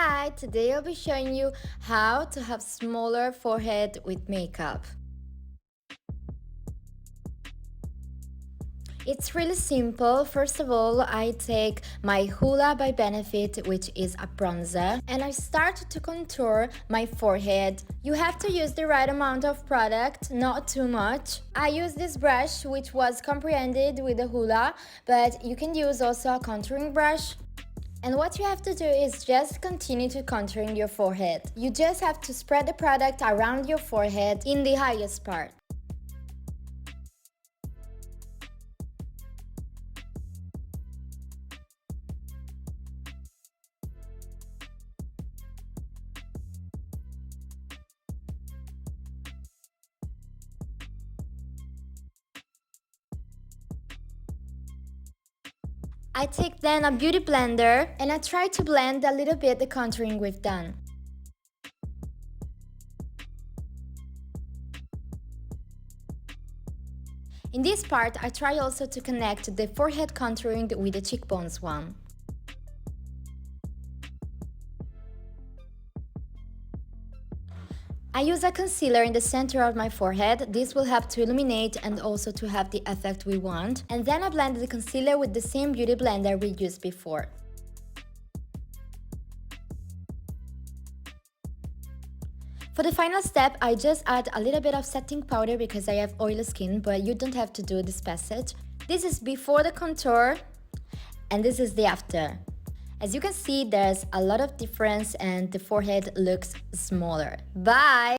Hi, today I'll be showing you how to have smaller forehead with makeup. It's really simple. First of all, I take my Hoola by Benefit, which is a bronzer, and I start to contour my forehead. You have to use the right amount of product, not too much. I use this brush, which was comprehended with the Hoola, but you can use also a contouring brush. And what you have to do is just continue to contouring your forehead. You just have to spread the product around your forehead in the highest part. I take then a beauty blender and I try to blend a little bit the contouring we've done. In this part, I try also to connect the forehead contouring with the cheekbones one. I use a concealer in the center of my forehead. This will help to illuminate and also to have the effect we want. And then I blend the concealer with the same beauty blender we used before. For the final step, I just add a little bit of setting powder because I have oily skin, but you don't have to do this passage. This is before the contour and this is the after. As you can see, there's a lot of difference and the forehead looks smaller. Bye!